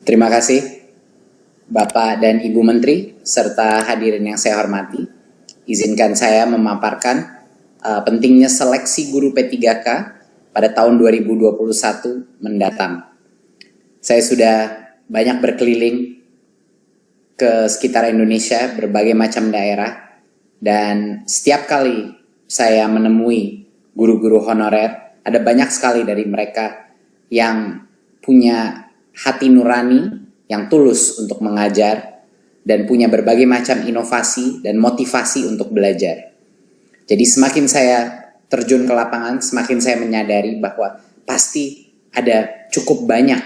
Terima kasih Bapak dan Ibu Menteri serta hadirin yang saya hormati. Izinkan saya memaparkan pentingnya seleksi guru P3K pada tahun 2021 mendatang. Saya sudah banyak berkeliling ke sekitar Indonesia, berbagai macam daerah, dan setiap kali saya menemui guru-guru honorer, ada banyak sekali dari mereka yang punya hati nurani, yang tulus untuk mengajar, dan punya berbagai macam inovasi dan motivasi untuk belajar. Jadi semakin saya terjun ke lapangan, semakin saya menyadari bahwa pasti ada cukup banyak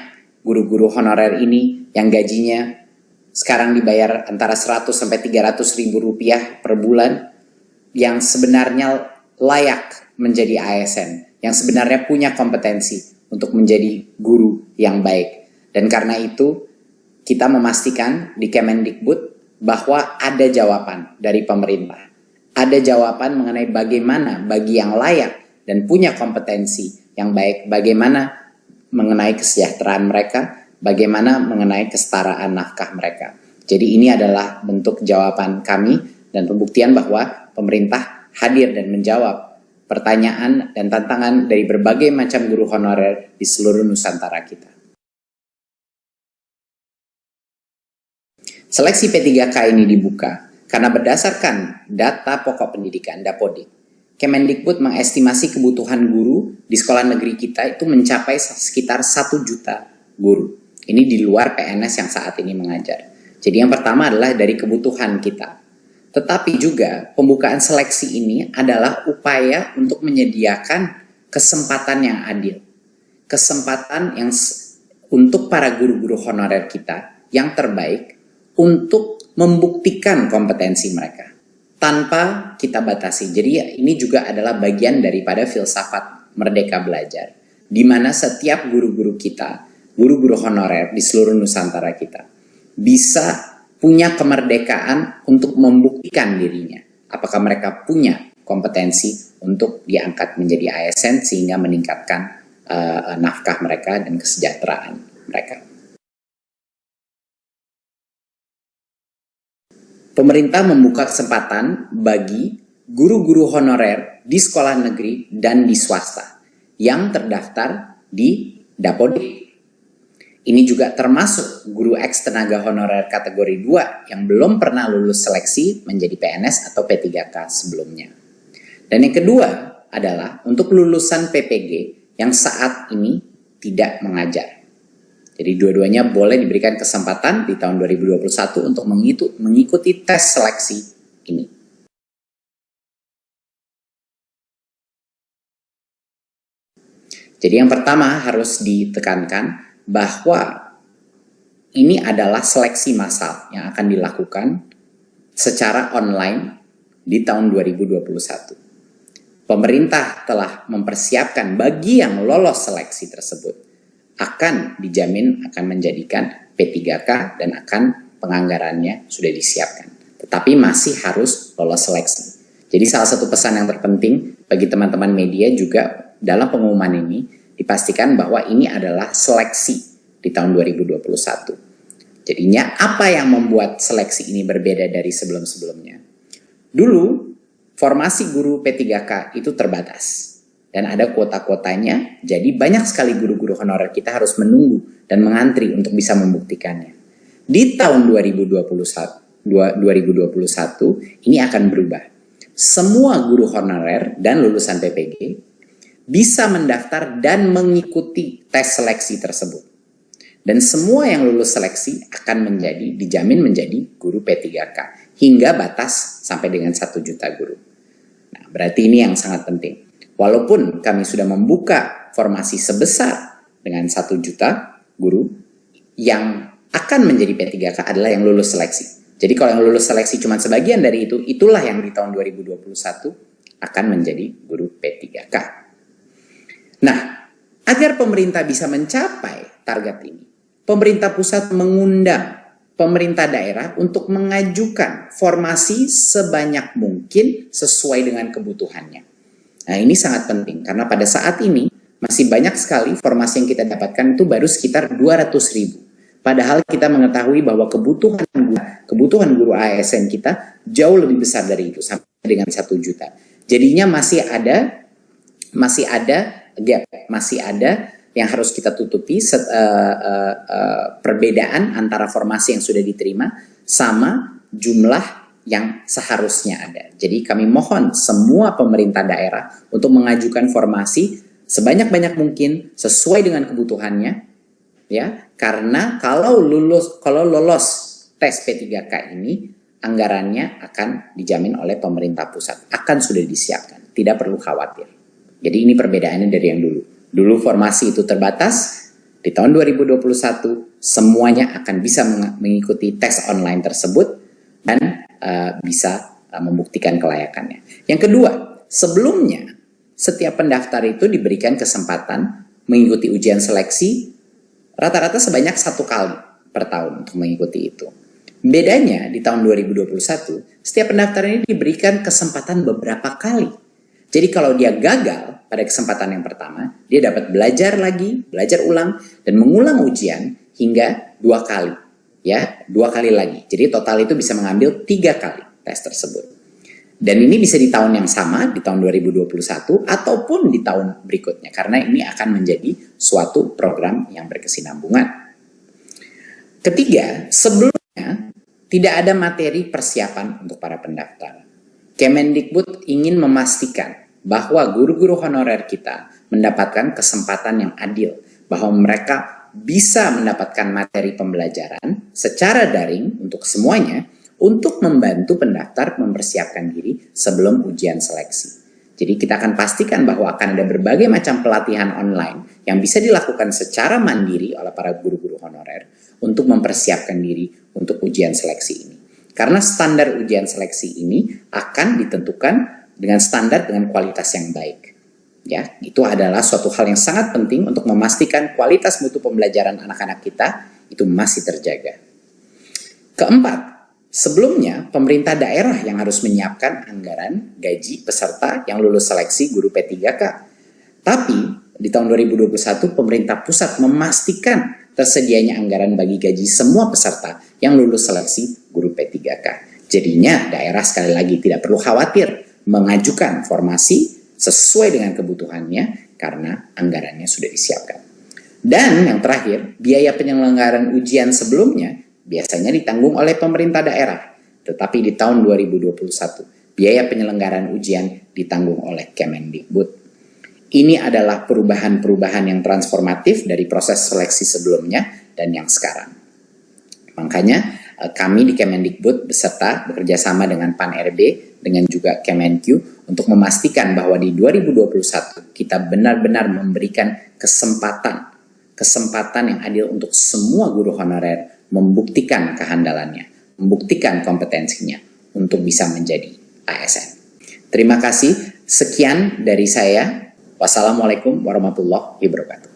guru-guru honorer ini yang gajinya sekarang dibayar antara 100 sampai 300 ribu rupiah per bulan, yang sebenarnya layak menjadi ASN, yang sebenarnya punya kompetensi untuk menjadi guru yang baik. Dan karena itu kita memastikan di Kemendikbud bahwa ada jawaban dari pemerintah. Ada jawaban mengenai bagaimana bagi yang layak dan punya kompetensi yang baik, bagaimana mengenai kesejahteraan mereka, bagaimana mengenai kesetaraan nafkah mereka. Jadi ini adalah bentuk jawaban kami dan pembuktian bahwa pemerintah hadir dan menjawab pertanyaan dan tantangan dari berbagai macam guru honorer di seluruh Nusantara kita. Seleksi P3K ini dibuka karena berdasarkan data pokok pendidikan Dapodik, Kemendikbud mengestimasi kebutuhan guru di sekolah negeri kita itu mencapai sekitar 1 juta guru. Ini di luar PNS yang saat ini mengajar. Jadi yang pertama adalah dari kebutuhan kita. Tetapi juga pembukaan seleksi ini adalah upaya untuk menyediakan kesempatan yang adil. Kesempatan yang untuk para guru-guru honorer kita yang terbaik untuk membuktikan kompetensi mereka tanpa kita batasi. Jadi ini juga adalah bagian daripada filsafat Merdeka Belajar, di mana setiap guru-guru kita, guru-guru honorer di seluruh Nusantara kita, bisa punya kemerdekaan untuk membuktikan dirinya. Apakah mereka punya kompetensi untuk diangkat menjadi ASN sehingga meningkatkan nafkah mereka dan kesejahteraan mereka. Pemerintah membuka kesempatan bagi guru-guru honorer di sekolah negeri dan di swasta yang terdaftar di Dapodik. Ini juga termasuk guru eks tenaga honorer kategori 2 yang belum pernah lulus seleksi menjadi PNS atau P3K sebelumnya. Dan yang kedua adalah untuk lulusan PPG yang saat ini tidak mengajar. Jadi dua-duanya boleh diberikan kesempatan di tahun 2021 untuk mengikuti tes seleksi ini. Jadi yang pertama harus ditekankan bahwa ini adalah seleksi massal yang akan dilakukan secara online di tahun 2021. Pemerintah telah mempersiapkan bagi yang lolos seleksi tersebut akan dijamin akan menjadikan P3K dan akan penganggarannya sudah disiapkan. Tetapi masih harus lolos seleksi. Jadi salah satu pesan yang terpenting bagi teman-teman media juga dalam pengumuman ini dipastikan bahwa ini adalah seleksi di tahun 2021. Jadinya apa yang membuat seleksi ini berbeda dari sebelum-sebelumnya? Dulu formasi guru P3K itu terbatas. Dan ada kuota-kuotanya, jadi banyak sekali guru-guru honorer kita harus menunggu dan mengantri untuk bisa membuktikannya. Di tahun 2021 ini akan berubah. Semua guru honorer dan lulusan PPG bisa mendaftar dan mengikuti tes seleksi tersebut. Dan semua yang lulus seleksi akan dijamin menjadi guru P3K hingga batas sampai dengan 1 juta guru. Nah, berarti ini yang sangat penting. Walaupun kami sudah membuka formasi sebesar dengan 1 juta guru, yang akan menjadi P3K adalah yang lulus seleksi. Jadi kalau yang lulus seleksi cuma sebagian dari itu, itulah yang di tahun 2021 akan menjadi guru P3K. Nah, agar pemerintah bisa mencapai target ini, pemerintah pusat mengundang pemerintah daerah untuk mengajukan formasi sebanyak mungkin sesuai dengan kebutuhannya. Nah, ini sangat penting karena pada saat ini masih banyak sekali formasi yang kita dapatkan itu baru sekitar 200.000. Padahal kita mengetahui bahwa kebutuhan guru ASN kita jauh lebih besar dari itu, sampai dengan 1 juta. Jadinya masih ada gap, masih ada yang harus kita tutupi, perbedaan antara formasi yang sudah diterima sama jumlah yang seharusnya ada. Jadi kami mohon semua pemerintah daerah untuk mengajukan formasi sebanyak-banyak mungkin sesuai dengan kebutuhannya, ya, karena kalau lolos tes P3K ini, anggarannya akan dijamin oleh pemerintah pusat, akan sudah disiapkan, tidak perlu khawatir. Jadi ini perbedaannya dari yang dulu. Dulu formasi itu terbatas, di tahun 2021 semuanya akan bisa mengikuti tes online tersebut dan bisa membuktikan kelayakannya. Yang kedua, sebelumnya setiap pendaftar itu diberikan kesempatan mengikuti ujian seleksi rata-rata sebanyak 1 kali per tahun untuk mengikuti itu. Bedanya di tahun 2021, setiap pendaftar ini diberikan kesempatan beberapa kali. Jadi kalau dia gagal pada kesempatan yang pertama, dia dapat belajar lagi, belajar ulang, dan mengulang ujian hingga 2 kali. Ya, 2 kali lagi. Jadi total itu bisa mengambil 3 kali tes tersebut. Dan ini bisa di tahun yang sama, di tahun 2021, ataupun di tahun berikutnya. Karena ini akan menjadi suatu program yang berkesinambungan. Ketiga, sebelumnya tidak ada materi persiapan untuk para pendaftar. Kemendikbud ingin memastikan bahwa guru-guru honorer kita mendapatkan kesempatan yang adil, bahwa mereka bisa mendapatkan materi pembelajaran secara daring untuk semuanya, untuk membantu pendaftar mempersiapkan diri sebelum ujian seleksi. Jadi kita akan pastikan bahwa akan ada berbagai macam pelatihan online yang bisa dilakukan secara mandiri oleh para guru-guru honorer untuk mempersiapkan diri untuk ujian seleksi ini. Karena standar ujian seleksi ini akan ditentukan dengan standar dengan kualitas yang baik. Ya, itu adalah suatu hal yang sangat penting untuk memastikan kualitas mutu pembelajaran anak-anak kita itu masih terjaga. Keempat, sebelumnya, pemerintah daerah yang harus menyiapkan anggaran gaji peserta yang lulus seleksi guru P3K. Tapi, di tahun 2021, pemerintah pusat memastikan tersedianya anggaran bagi gaji semua peserta yang lulus seleksi guru P3K. Jadinya, daerah sekali lagi tidak perlu khawatir mengajukan formasi sesuai dengan kebutuhannya karena anggarannya sudah disiapkan. Dan yang terakhir, biaya penyelenggaraan ujian sebelumnya biasanya ditanggung oleh pemerintah daerah. Tetapi di tahun 2021, biaya penyelenggaraan ujian ditanggung oleh Kemendikbud. Ini adalah perubahan-perubahan yang transformatif dari proses seleksi sebelumnya dan yang sekarang. Makanya kami di Kemendikbud beserta bekerja sama dengan Pan-RB, dengan juga Kemenq untuk memastikan bahwa di 2021 kita benar-benar memberikan kesempatan yang adil untuk semua guru honorer membuktikan kehandalannya, membuktikan kompetensinya untuk bisa menjadi ASN. Terima kasih, sekian dari saya. Wassalamualaikum warahmatullahi wabarakatuh.